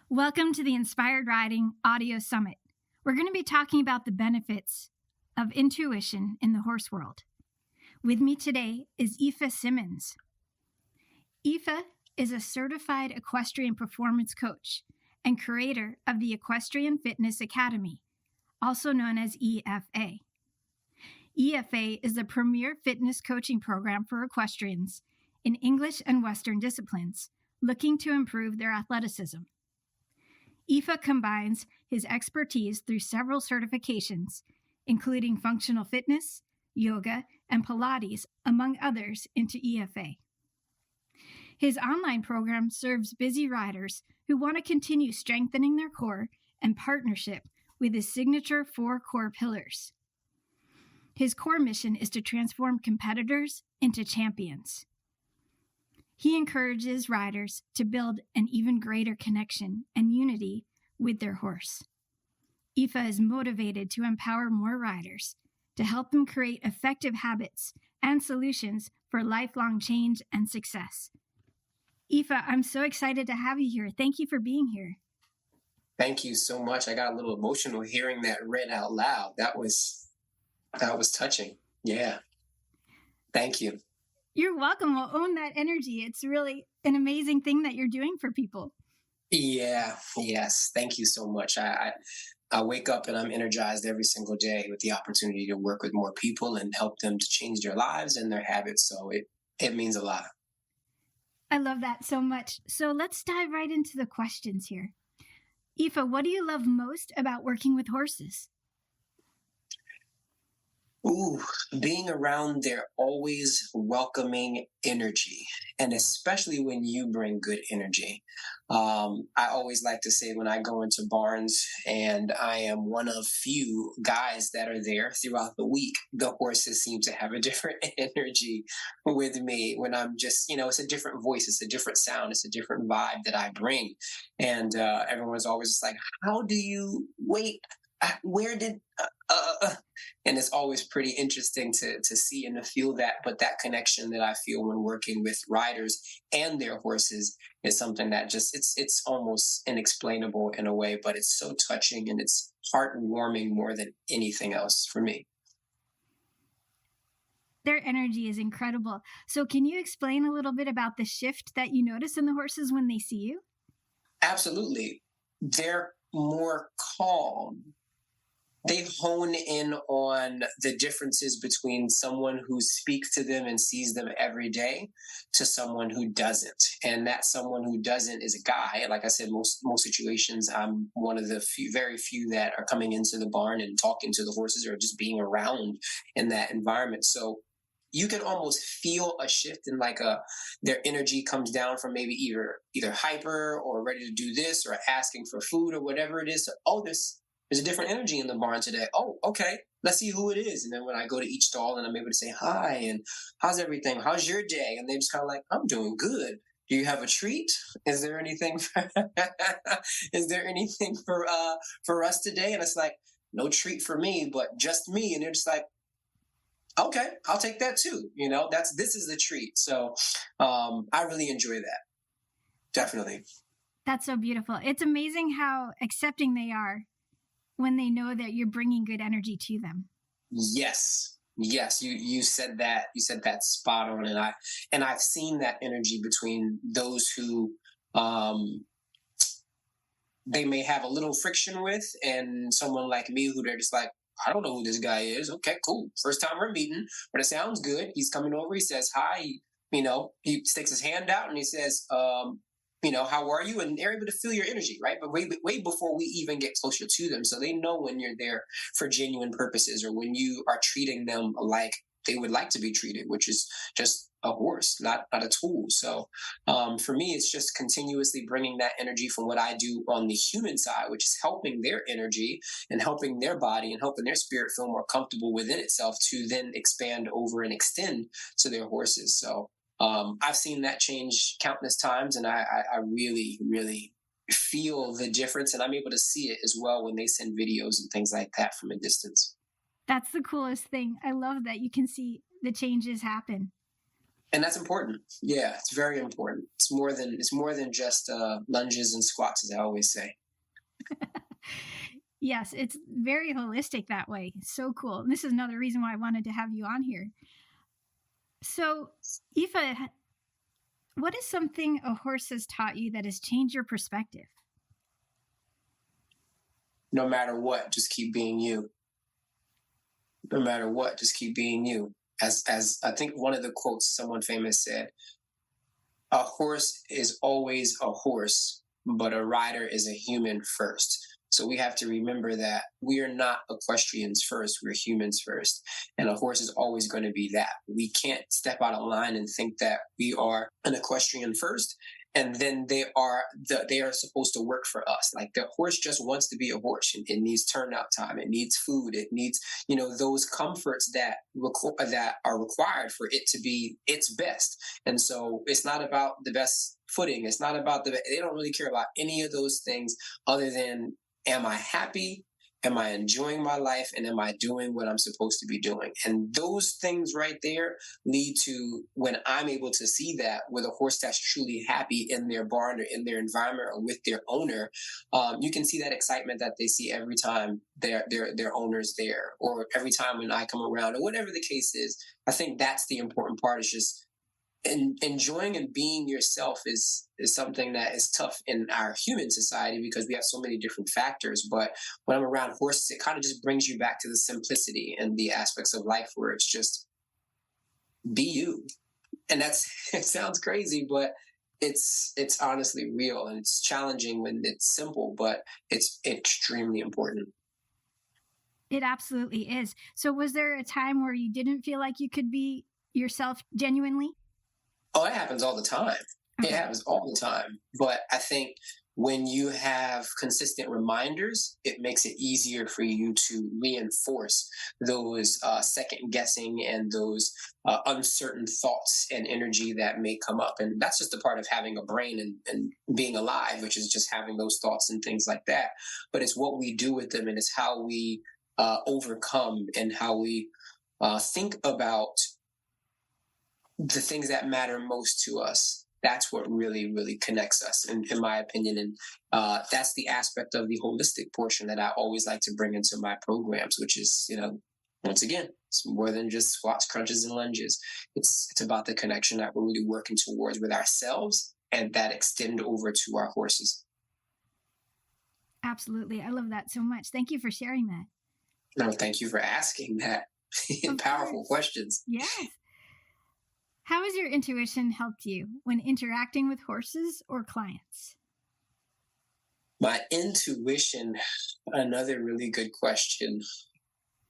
Welcome to the Inspired Riding Audio Summit. We're going to be talking about the benefits of intuition in the horse world. With me today is Ifa Simmonds. Ifa is a certified equestrian performance coach and creator of the Equestrian Fitness Academy, also known as EFA. EFA is the premier fitness coaching program for equestrians in English and Western disciplines looking to improve their athleticism. Ifa combines his expertise through several certifications, including functional fitness, yoga, and Pilates, among others, into EFA. His online program serves busy riders who want to continue strengthening their core and partnership with his signature 4 core pillars. His core mission is to transform competitors into champions. He encourages riders to build an even greater connection and unity with their horse. Ifa is motivated to empower more riders to help them create effective habits and solutions for lifelong change and success. Ifa, I'm so excited to have you here. Thank you for being here. Thank you so much. I got a little emotional hearing that read out loud. That was touching. Yeah. Thank you. You're welcome. We'll own that energy. It's really an amazing thing that you're doing for people. Yeah. Yes. Thank you so much. I wake up and I'm energized every single day with the opportunity to work with more people and help them to change their lives and their habits. So it means a lot. I love that so much. So let's dive right into the questions here. Ifa, what do you love most about working with horses? Ooh, being around their always welcoming energy, and especially when you bring good energy. I always like to say when I go into barns and I am one of few guys that are there throughout the week, the horses seem to have a different energy with me when I'm just, it's a different voice, it's a different sound, it's a different vibe that I bring. And everyone's always just like, how do you wait? Where did and it's always pretty interesting to see and to feel that, but that connection that I feel when working with riders and their horses is something that just it's almost inexplainable in a way, but it's so touching and it's heartwarming more than anything else for me. Their energy is incredible. So can you explain a little bit about the shift that you notice in the horses when they see you? Absolutely. They're more calm. They hone in on the differences between someone who speaks to them and sees them every day to someone who doesn't. And that someone who doesn't is a guy. Like I said, most situations, I'm one of the very few that are coming into the barn and talking to the horses or just being around in that environment. So you can almost feel a shift in their energy comes down from maybe either hyper or ready to do this or asking for food or whatever it is. So, there's a different energy in the barn today. Oh, okay. Let's see who it is. And then when I go to each stall and I'm able to say, hi, and how's everything? How's your day? And they're just kind of like, I'm doing good. Do you have a treat? Is there anything for us today? And it's like, no treat for me, but just me. And they're just like, okay, I'll take that too. This is the treat. So I really enjoy that. Definitely. That's so beautiful. It's amazing how accepting they are when they know that you're bringing good energy to them. Yes, you said that. You said that spot on, and I've seen that energy between those who they may have a little friction with, and someone like me who they're just like, I don't know who this guy is. Okay, cool. First time we're meeting, but it sounds good. He's coming over. He says hi. He sticks his hand out and he says, how are you? And they're able to feel your energy, right? But way before we even get closer to them. So they know when you're there for genuine purposes or when you are treating them like they would like to be treated, which is just a horse, not a tool. So for me, it's just continuously bringing that energy from what I do on the human side, which is helping their energy and helping their body and helping their spirit feel more comfortable within itself to then expand over and extend to their horses. So I've seen that change countless times, and I really, really feel the difference, and I'm able to see it as well when they send videos and things like that from a distance. That's the coolest thing. I love that you can see the changes happen. And that's important. Yeah, it's very important. It's more than just lunges and squats, as I always say. Yes, it's very holistic that way. So cool. And this is another reason why I wanted to have you on here. So, Aoife, what is something a horse has taught you that has changed your perspective? No matter what, just keep being you. No matter what, just keep being you. As I think one of the quotes someone famous said, a horse is always a horse, but a rider is a human first. So we have to remember that we are not equestrians first, we're humans first. And a horse is always going to be that. We can't step out of line and think that we are an equestrian first, and then they are supposed to work for us. Like the horse just wants to be a horse. It needs turnout time, it needs food, it needs, those comforts that that are required for it to be its best. And so it's not about the best footing. It's not about they don't really care about any of those things other than, am I happy? Am I enjoying my life? And am I doing what I'm supposed to be doing? And those things right there lead to, when I'm able to see that with a horse that's truly happy in their barn or in their environment or with their owner, you can see that excitement that they see every time their owner's there, or every time when I come around, or whatever the case is. I think that's the important part, is just enjoying and being yourself is something that is tough in our human society because we have so many different factors. But when I'm around horses, it kind of just brings you back to the simplicity and the aspects of life where it's just be you. And that's it sounds crazy, but it's honestly real, and it's challenging when it's simple, but it's extremely important. It absolutely is. So, was there a time where you didn't feel like you could be yourself genuinely? Oh, it happens all the time. It Okay. happens all the time. But I think when you have consistent reminders, it makes it easier for you to reinforce those second guessing and those uncertain thoughts and energy that may come up. And that's just a part of having a brain and being alive, which is just having those thoughts and things like that. But it's what we do with them, and it's how we overcome, and how we think about the things that matter most to us. That's what really, really connects us, in my opinion. And that's the aspect of the holistic portion that I always like to bring into my programs, which is, once again, it's more than just squats, crunches, and lunges. It's about the connection that we're really working towards with ourselves, and that extend over to our horses. Absolutely. I love that so much. Thank you for sharing that. No, thank you for asking that. Powerful questions. Yes. How has your intuition helped you when interacting with horses or clients? My intuition, another really good question.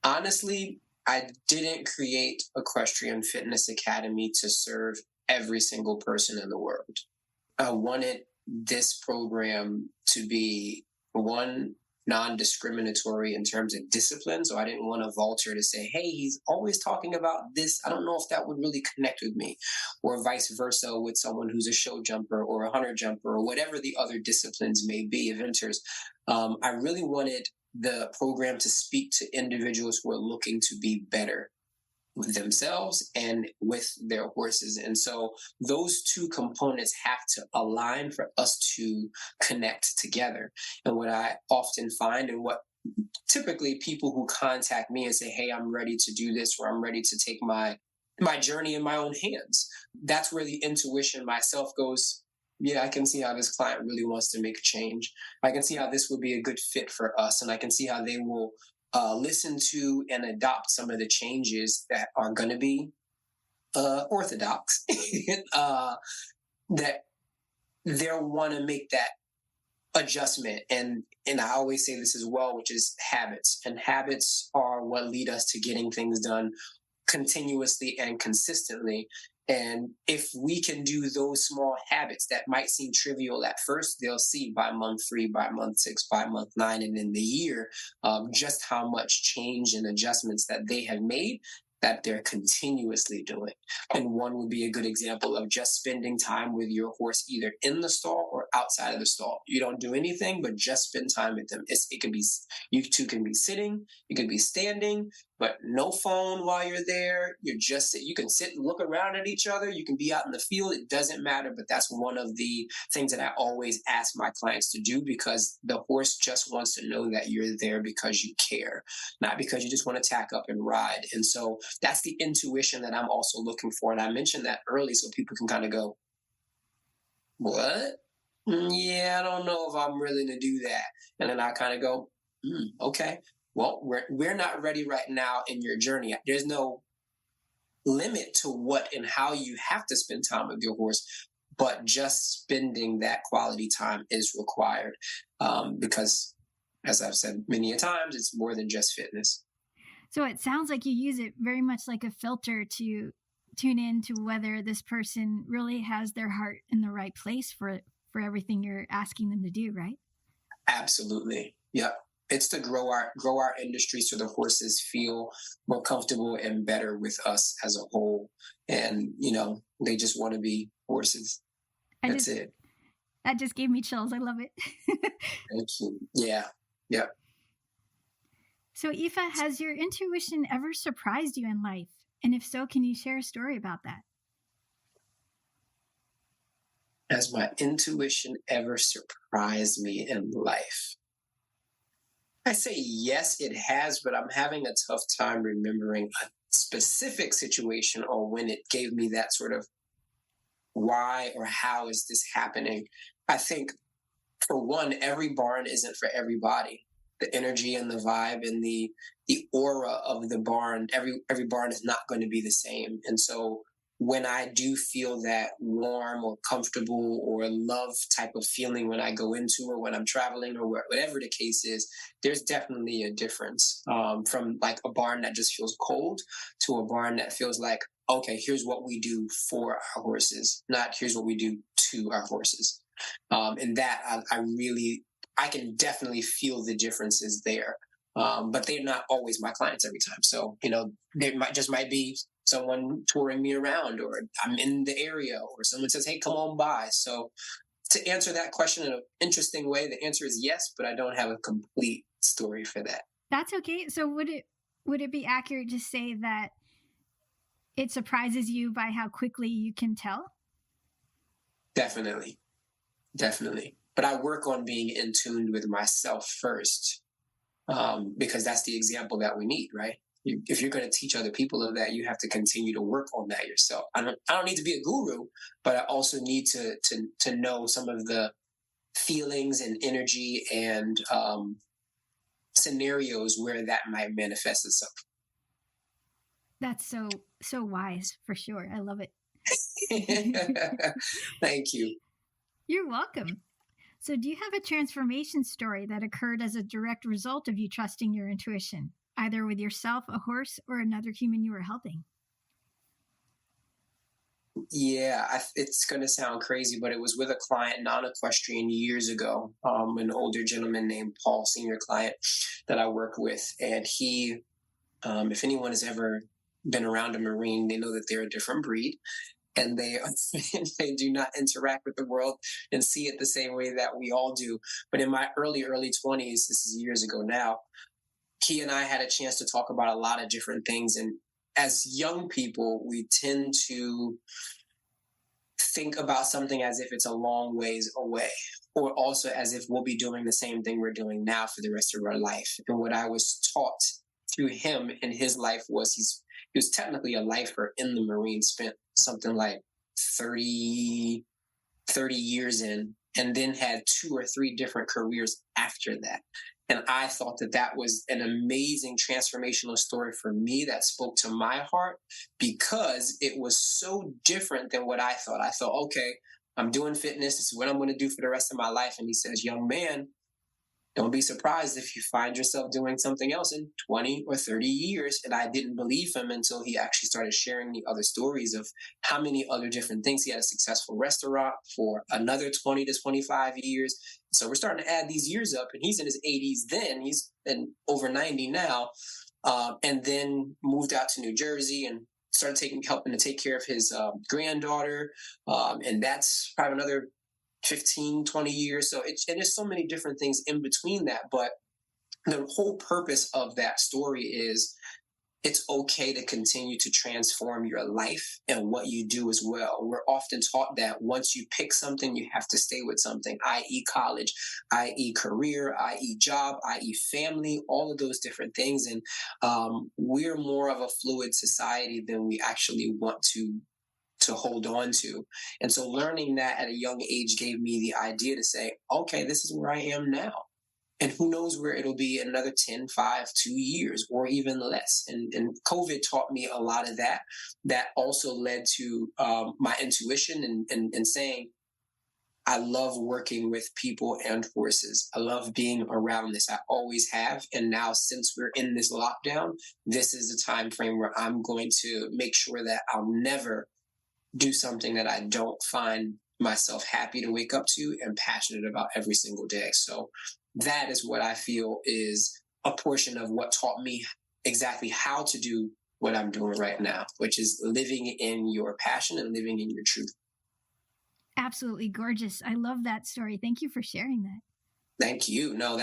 Honestly, I didn't create Equestrian Fitness Academy to serve every single person in the world. I wanted this program to be, one, non-discriminatory in terms of discipline. So I didn't want to Valter to say, hey, he's always talking about this. I don't know if that would really connect with me, or vice versa with someone who's a show jumper or a hunter jumper or whatever the other disciplines may be, eventers. I really wanted the program to speak to individuals who are looking to be better with themselves and with their horses. And so those two components have to align for us to connect together. And what I often find, and what typically people who contact me and say, hey, I'm ready to do this, or I'm ready to take my journey in my own hands, that's where the intuition myself goes, yeah, I can see how this client really wants to make a change. I can see how this would be a good fit for us. And I can see how they will listen to and adopt some of the changes that are going to be orthodox, that they'll want to make that adjustment. And I always say this as well, which is habits. And habits are what lead us to getting things done continuously and consistently. And if we can do those small habits that might seem trivial at first, they'll see by month 3, by month 6, by month 9, and in the year, just how much change and adjustments that they have made that they're continuously doing. And one would be a good example of just spending time with your horse, either in the stall or outside of the stall. You don't do anything, but just spend time with them. It could be, you two can be sitting, you could be standing, but no phone while you're there. You can sit and look around at each other. You can be out in the field. It doesn't matter. But that's one of the things that I always ask my clients to do, because the horse just wants to know that you're there because you care, not because you just want to tack up and ride. And so that's the intuition that I'm also looking for. And I mentioned that early so people can kind of go, what? Yeah, I don't know if I'm willing to do that. And then I kind of go, okay, well, we're not ready right now in your journey. There's no limit to what and how you have to spend time with your horse, but just spending that quality time is required, because, as I've said many a times, it's more than just fitness. So it sounds like you use it very much like a filter to tune in to whether this person really has their heart in the right place for everything you're asking them to do, right? Absolutely. Yep. It's to grow our industry so the horses feel more comfortable and better with us as a whole. And, they just want to be horses. That's it. That just gave me chills. I love it. Thank you. Yeah. Yep. So Ifa, has your intuition ever surprised you in life? And if so, can you share a story about that? Has my intuition ever surprised me in life? I say yes, it has, but I'm having a tough time remembering a specific situation or when it gave me that sort of why or how is this happening. I think, for one, every barn isn't for everybody. The energy and the vibe and the aura of the barn, every barn is not going to be the same. And so when I do feel that warm or comfortable or love type of feeling when I go into, or when I'm traveling, or whatever the case is, there's definitely a difference, from like a barn that just feels cold to a barn that feels like, okay, here's what we do for our horses, not here's what we do to our horses. And that I can definitely feel the differences there. But they're not always my clients every time. So, there might be someone touring me around, or I'm in the area, or someone says, hey, come on by. So to answer that question in an interesting way, the answer is yes, but I don't have a complete story for that. That's okay. So would it be accurate to say that it surprises you by how quickly you can tell? Definitely. But I work on being in tune with myself first, because that's the example that we need, right? If you're going to teach other people of that, you have to continue to work on that yourself. I don't need to be a guru, but I also need to know some of the feelings and energy and scenarios where that might manifest itself. That's so wise, for sure. I love it. Thank you. You're welcome. So do you have a transformation story that occurred as a direct result of you trusting your intuition, either with yourself, a horse, or another human you were helping? Yeah, it's going to sound crazy, but it was with a client, non-equestrian, years ago, an older gentleman named Paul, senior client that I worked with. And he, if anyone has ever been around a Marine, they know that they're a different breed. And they do not interact with the world and see it the same way that we all do. But in my early 20s, this is years ago now, he and I had a chance to talk about a lot of different things. And as young people, we tend to think about something as if it's a long ways away, or also as if we'll be doing the same thing we're doing now for the rest of our life. And what I was taught through him in his life was he was technically a lifer in the Marines, spent something like 30 years in, and then had 2 or 3 different careers after that. And I thought that was an amazing transformational story for me that spoke to my heart, because it was so different than what I thought. I thought, okay, I'm doing fitness. This is what I'm going to do for the rest of my life. And he says, young man, don't be surprised if you find yourself doing something else in 20 or 30 years. And I didn't believe him until he actually started sharing me other stories of how many other different things. He had a successful restaurant for another 20 to 25 years. So we're starting to add these years up, and he's in his 80s then. He's been over 90 now, and then moved out to New Jersey and started helping to take care of his granddaughter. And that's probably another 15, 20 years. So and there's so many different things in between that. But the whole purpose of that story is it's okay to continue to transform your life and what you do as well. We're often taught that once you pick something, you have to stay with something, i.e., college, i.e., career, i.e., job, i.e., family, all of those different things. And we're more of a fluid society than we actually want to hold on to. And so learning that at a young age gave me the idea to say, okay, this is where I am now. And who knows where it'll be in another 10, 5, 2 years, or even less. And COVID taught me a lot of that. That also led to my intuition and saying, I love working with people and horses. I love being around this. I always have. And now since we're in this lockdown, this is the time frame where I'm going to make sure that I'll never do something that I don't find myself happy to wake up to and passionate about every single day. So that is what I feel is a portion of what taught me exactly how to do what I'm doing right now, which is living in your passion and living in your truth. Absolutely gorgeous. I love that story. Thank you for sharing that. Thank you. No,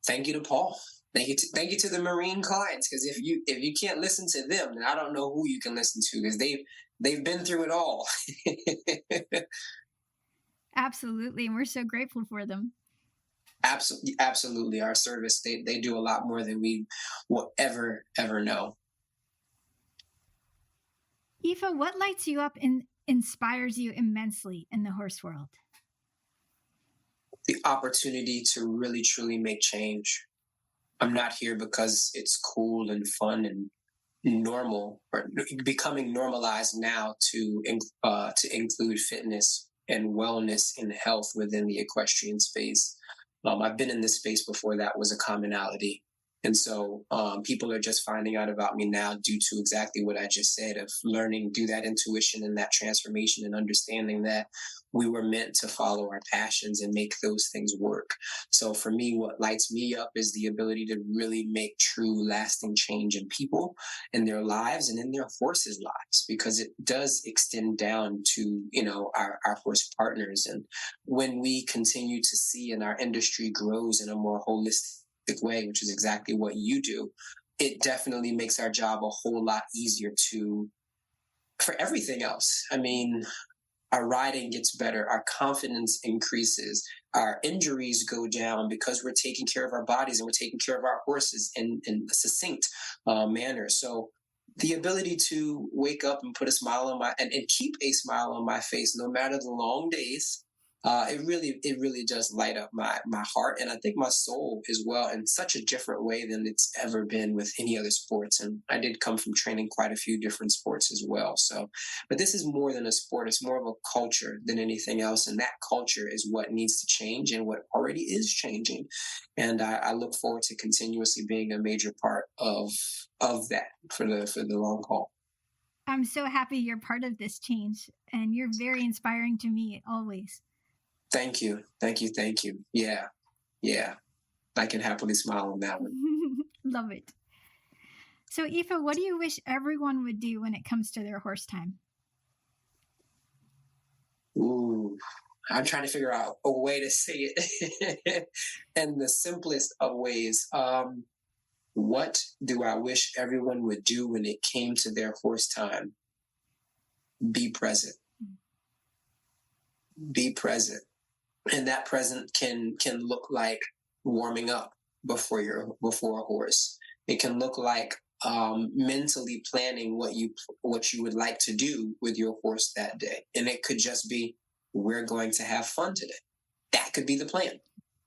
thank you to Paul. Thank you to the Marine clients, because if you can't listen to them, then I don't know who you can listen to, because they've been through it all. Absolutely. And we're so grateful for them. Absolutely. Our service, they do a lot more than we will ever know. Ifa, what lights you up and inspires you immensely in the horse world? The opportunity to really, truly make change. I'm not here because it's cool and fun and normal, or becoming normalized now to include fitness and wellness and health within the equestrian space. I've been in this space before that was a commonality. And so people are just finding out about me now due to exactly what I just said, of learning, do that intuition and that transformation, and understanding that we were meant to follow our passions and make those things work. So for me, what lights me up is the ability to really make true lasting change in people, in their lives, and in their horses' lives, because it does extend down to, our horse partners. And when we continue to see and our industry grows in a more holistic way, which is exactly what you do, it definitely makes our job a whole lot easier for everything else. I mean, our riding gets better, our confidence increases, our injuries go down because we're taking care of our bodies and we're taking care of our horses in a succinct manner. So the ability to wake up and put a smile on and keep a smile on my face, no matter the long days, it really does light up my heart, and I think my soul as well, in such a different way than it's ever been with any other sports. And I did come from training quite a few different sports as well. So, but this is more than a sport. It's more of a culture than anything else. And that culture is what needs to change and what already is changing. And I look forward to continuously being a major part of that for the long haul. I'm so happy you're part of this change, and you're very inspiring to me always. Thank you. Yeah. I can happily smile on that one. Love it. So, Ifa, what do you wish everyone would do when it comes to their horse time? Ooh, I'm trying to figure out a way to say it in the simplest of ways. What do I wish everyone would do when it came to their horse time? Be present. Be present. And that present can look like warming up before a horse. It can look like mentally planning what you would like to do with your horse that day. And it could just be, we're going to have fun today. That could be the plan.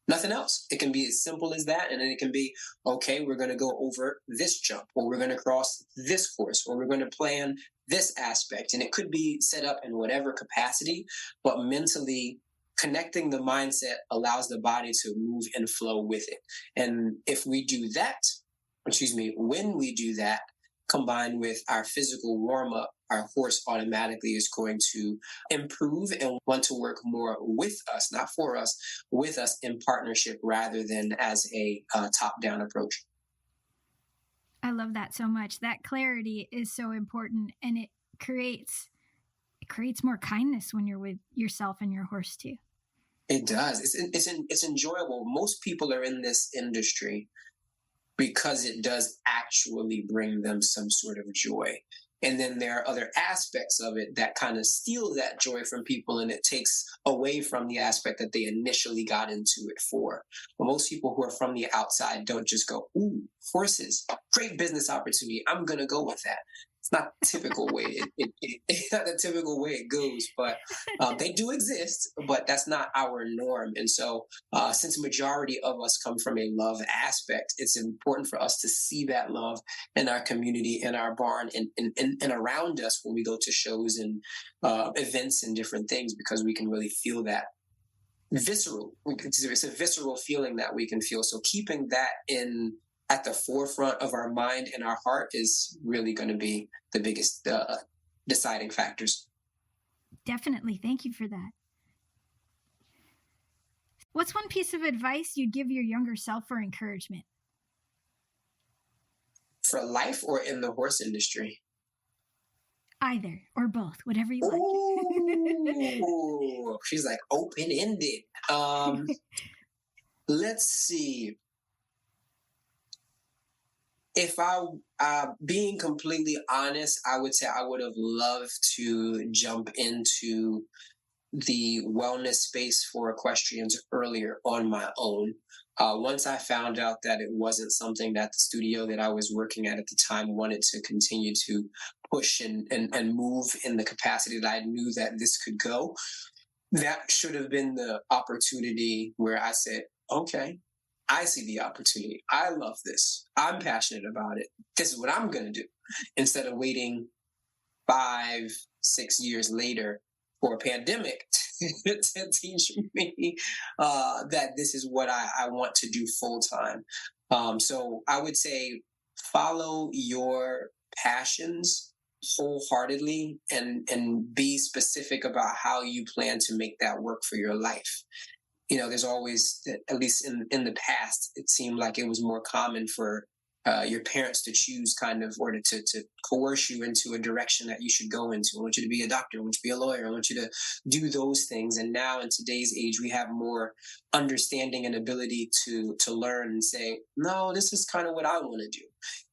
Nothing else. It can be as simple as that. And then it can be, okay, we're going to go over this jump, or we're going to cross this course, or we're going to plan this aspect. And it could be set up in whatever capacity, but mentally connecting the mindset allows the body to move and flow with it. And if we do that, when we do that, combined with our physical warm-up, our horse automatically is going to improve and want to work more with us, not for us, with us in partnership rather than as a top-down approach. I love that so much. That clarity is so important, and it creates more kindness when you're with yourself and your horse too. It does. It's enjoyable. Most people are in this industry because it does actually bring them some sort of joy. And then there are other aspects of it that kind of steal that joy from people, and it takes away from the aspect that they initially got into it for. But most people who are from the outside don't just go, ooh, horses, great business opportunity, I'm going to go with that. It's not the typical way. It's not the typical way it goes, but they do exist, but that's not our norm. And so, since the majority of us come from a love aspect, it's important for us to see that love in our community, in our barn, and around us when we go to shows and events and different things, because we can really feel that visceral. It's a visceral feeling that we can feel. So keeping that in at the forefront of our mind and our heart is really going to be the biggest deciding factors. Definitely. Thank you for that. What's one piece of advice you'd give your younger self for encouragement? For life or in the horse industry? Either or both, whatever you like. Ooh, she's like open-ended. Let's see. If being completely honest, I would say I would have loved to jump into the wellness space for equestrians earlier on my own. Once I found out that it wasn't something that the studio that I was working at the time wanted to continue to push and move in the capacity that I knew that this could go, that should have been the opportunity where I said, okay, I see the opportunity. I love this. I'm passionate about it. This is what I'm going to do. Instead of waiting 5-6 years later for a pandemic to teach me that this is what I want to do full time. So I would say follow your passions wholeheartedly and be specific about how you plan to make that work for your life. There's always, at least in the past, it seemed like it was more common for your parents to choose kind of, or to coerce you into a direction that you should go into. I want you to be a doctor. I want you to be a lawyer. I want you to do those things. And now in today's age, we have more understanding and ability to learn and say, no, this is kind of what I want to do.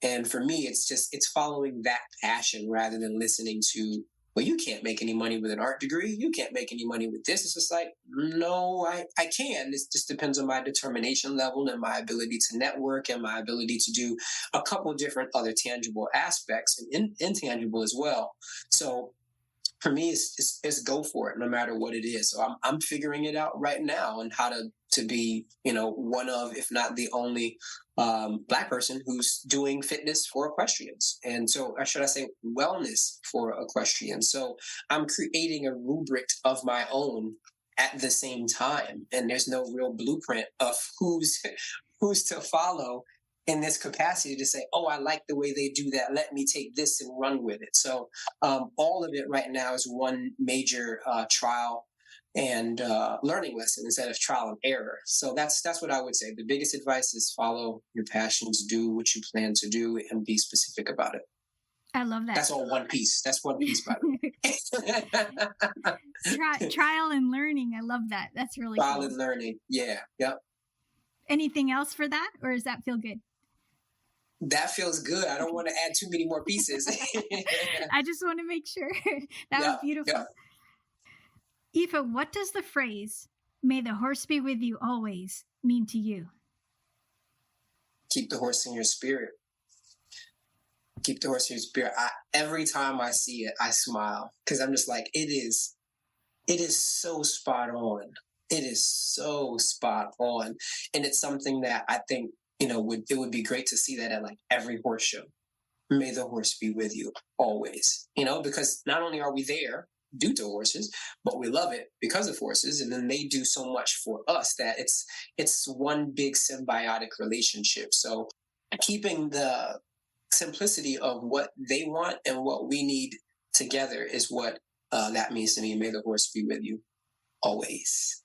And for me, it's following that passion rather than listening to, well, you can't make any money with an art degree. You can't make any money with this. It's just like, no, I can. It just depends on my determination level and my ability to network and my ability to do a couple of different other tangible aspects and intangible as well. So for me, it's go for it no matter what it is. So I'm figuring it out right now and how to be, one of, if not the only Black person who's doing fitness for equestrians. And so, or should I say wellness for equestrians. So I'm creating a rubric of my own at the same time. And there's no real blueprint of who's to follow in this capacity to say, oh, I like the way they do that. Let me take this and run with it. So all of it right now is one major trial and learning lesson instead of trial and error. So that's what I would say. The biggest advice is follow your passions, do what you plan to do, and be specific about it. I love that. That's all one piece. That's one piece, by the way. Trial and learning. I love that. That's really trial cool. and learning. Yeah. Yep. Anything else for that, or does that feel good? That feels good. I don't want to add too many more pieces. I just want to make sure. That was beautiful. Yeah. Ifa, what does the phrase, "May the horse be with you always," mean to you? Keep the horse in your spirit. Keep the horse in your spirit. Every time I see it, I smile because I'm just like, it is so spot on. It is so spot on. And it's something that I think, it would be great to see that at like every horse show. May the horse be with you always, because not only are we there due to horses, but we love it because of horses. And then they do so much for us that it's one big symbiotic relationship. So keeping the simplicity of what they want and what we need together is what that means to me. May the horse be with you always.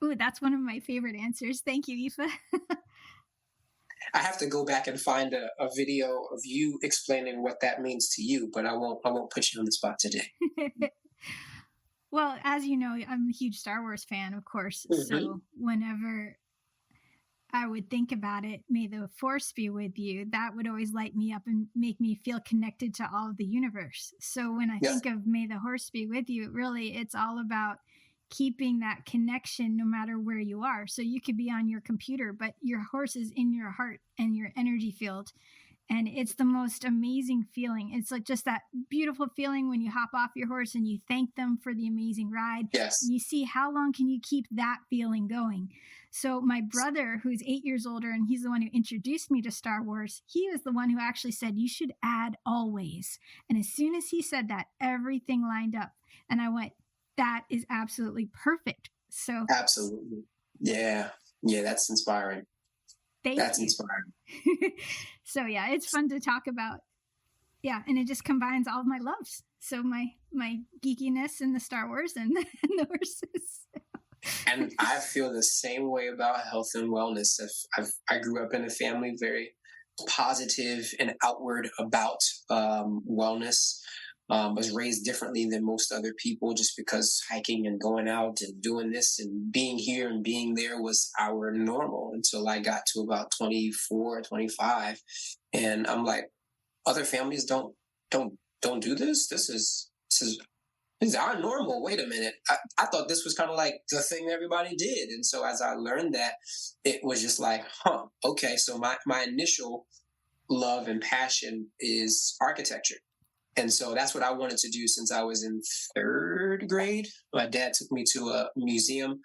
Ooh, that's one of my favorite answers. Thank you, Ifa. I have to go back and find a video of you explaining what that means to you, but I won't put you on the spot today. Well, as you know, I'm a huge Star Wars fan, of course. Mm-hmm. So whenever I would think about it, may the force be with you, that would always light me up and make me feel connected to all of the universe. So when I Yeah, think of may the horse be with you, really it's all about keeping that connection no matter where you are. So you could be on your computer, but your horse is in your heart and your energy field. And it's the most amazing feeling. It's like just that beautiful feeling when you hop off your horse and you thank them for the amazing ride. yes. And you see how long can you keep that feeling going. So my brother, who's 8 years older, and he's the one who introduced me to Star Wars, he was the one who actually said, you should add always. And as soon as he said that, everything lined up. And I went, that is absolutely perfect. So Absolutely. Yeah. Yeah, that's inspiring. That's thank you. inspiring. So yeah, it's fun to talk about. Yeah, and it just combines all of my loves. So my geekiness and the Star Wars and the horses. And I feel the same way about health and wellness. I grew up in a family very positive and outward about wellness. Was raised differently than most other people just because hiking and going out and doing this and being here and being there was our normal until I got to about 24, 25. And I'm like, other families don't do this. This is our normal. Wait a minute. I thought this was kind of like the thing everybody did. And so as I learned that, it was just like, okay. So my initial love and passion is architecture. And so that's what I wanted to do since I was in third grade. My dad took me to a museum,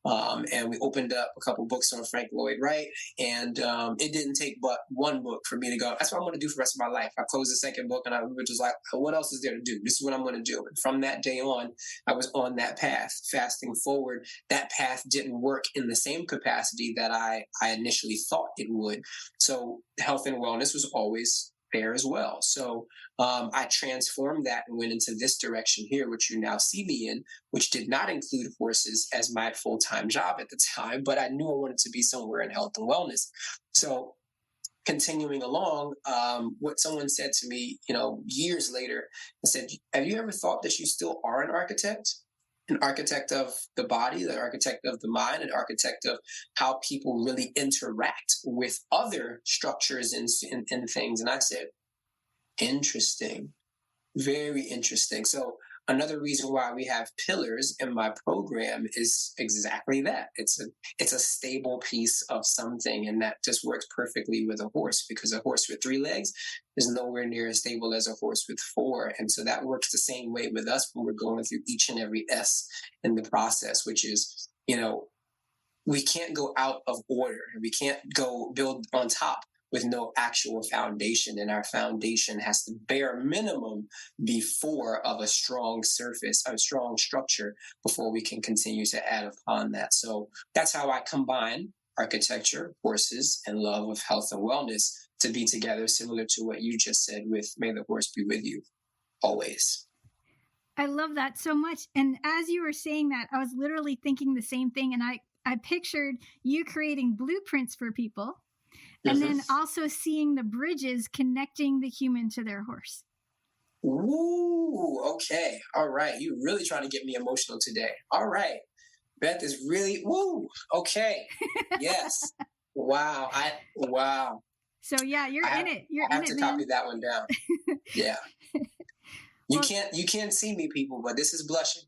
and we opened up a couple books on Frank Lloyd Wright. And it didn't take but one book for me to go, that's what I'm going to do for the rest of my life. I closed the second book and I was just like, what else is there to do? This is what I'm going to do. And from that day on, I was on that path. Fasting forward, that path didn't work in the same capacity that I initially thought it would. So health and wellness was always there as well. So I transformed that and went into this direction here, which you now see me in, which did not include horses as my full-time job at the time, but I knew I wanted to be somewhere in health and wellness. So continuing along, what someone said to me, years later, I said, have you ever thought that you still are an architect? An architect of the body, an architect of the mind, an architect of how people really interact with other structures and things. And I said, interesting, very interesting. So another reason why we have pillars in my program is exactly that. It's a stable piece of something, and that just works perfectly with a horse, because a horse with 3 legs is nowhere near as stable as a horse with 4. And so that works the same way with us when we're going through each and every S in the process, which is, we can't go out of order. We can't go build on top with no actual foundation. And our foundation has to bare minimum be 4 of a strong surface, a strong structure, before we can continue to add upon that. So that's how I combine architecture, horses, and love of health and wellness to be together, similar to what you just said with may the horse be with you always. I love that so much. And as you were saying that, I was literally thinking the same thing. And I pictured you creating blueprints for people, and then also seeing the bridges connecting the human to their horse. Ooh, okay. All right. You're really trying to get me emotional today. All right. Beth is really, okay. Yes. Wow. Wow. So yeah, you're in it. You're in it, man. I have to copy that one down. Yeah. Well, you can't see me, people, but this is blushing.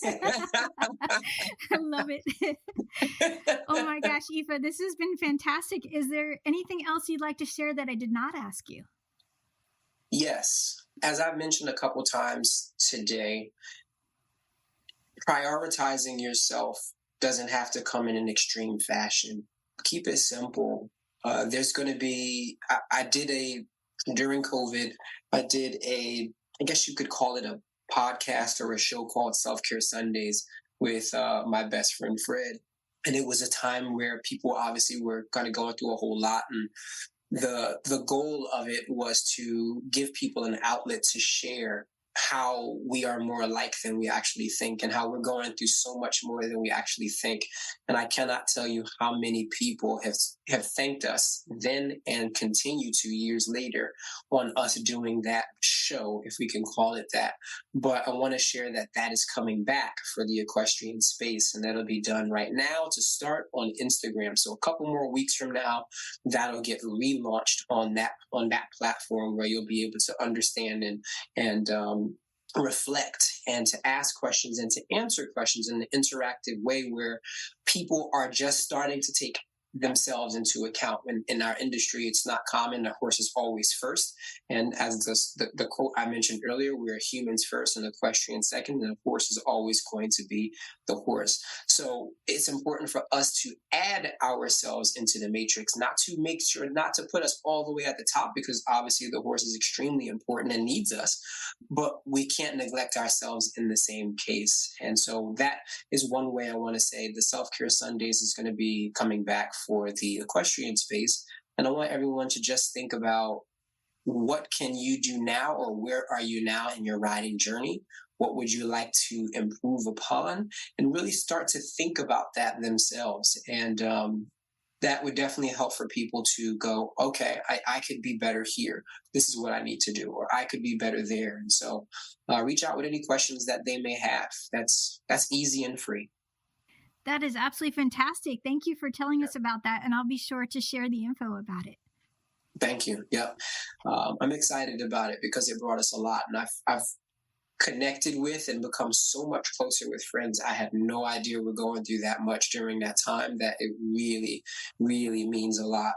I love it. Oh my gosh, Ifa, this has been fantastic. Is there anything else you'd like to share that I did not ask you? Yes. As I've mentioned a couple times today, prioritizing yourself doesn't have to come in an extreme fashion. Keep it simple. There's going to be, during COVID, I guess you could call it a podcast or a show called Self-Care Sundays with my best friend, Fred. And it was a time where people obviously were kind of going through a whole lot. And the goal of it was to give people an outlet to share how we are more alike than we actually think, and how we're going through so much more than we actually think. And I cannot tell you how many people have thanked us then and continue to years later on us doing that show, if we can call it that. But I want to share that that is coming back for the equestrian space, and that'll be done right now to start on Instagram. So a couple more weeks from now, that'll get relaunched on that platform, where you'll be able to understand and reflect and to ask questions and to answer questions in an interactive way, where people are just starting to take themselves into account. In our industry, it's not common. The horse is always first, and as the quote I mentioned earlier, we're humans first and equestrian second, and the horse is always going to be the horse. So it's important for us to add ourselves into the matrix, not to put us all the way at the top, because obviously the horse is extremely important and needs us, but we can't neglect ourselves in the same case. And so that is one way I want to say the Self-Care Sundays is going to be coming back for the equestrian space. And I want everyone to just think about, what can you do now, or where are you now in your riding journey? What would you like to improve upon? And really start to think about that themselves. And that would definitely help for people to go, okay, I could be better here. This is what I need to do, or I could be better there. And so reach out with any questions that they may have. That's easy and free. That is absolutely fantastic. Thank you for telling us about that, and I'll be sure to share the info about it. Thank you. Yeah. I'm excited about it because it brought us a lot. And I've connected with and become so much closer with friends I had no idea were going through that much during that time, that it really, really means a lot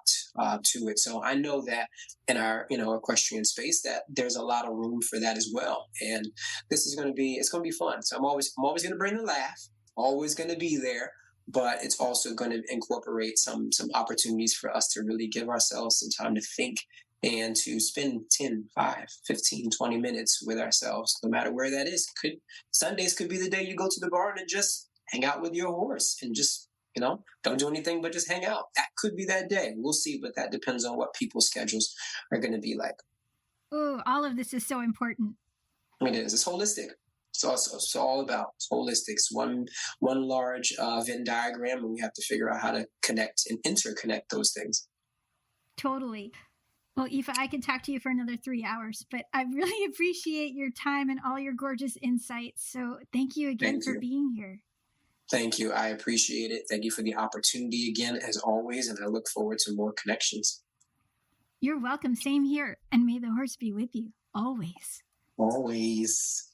to it. So I know that in our, equestrian space, that there's a lot of room for that as well. And this is it's going to be fun. So I'm always going to bring the laugh, always going to be there, but it's also going to incorporate some opportunities for us to really give ourselves some time to think and to spend 10, 5, 15, 20 minutes with ourselves, no matter where that is. Sundays could be the day you go to the barn and just hang out with your horse and just, don't do anything but just hang out. That could be that day. We'll see, but that depends on what people's schedules are going to be like. Oh, all of this is so important. It is. It's holistic. It's all about holistic. It's one large Venn diagram, and we have to figure out how to connect and interconnect those things. Totally. Well, Ifa, I could talk to you for another 3 hours, but I really appreciate your time and all your gorgeous insights. So thank you again for being here. Thank you. I appreciate it. Thank you for the opportunity again, as always, and I look forward to more connections. You're welcome. Same here. And may the horse be with you always. Always.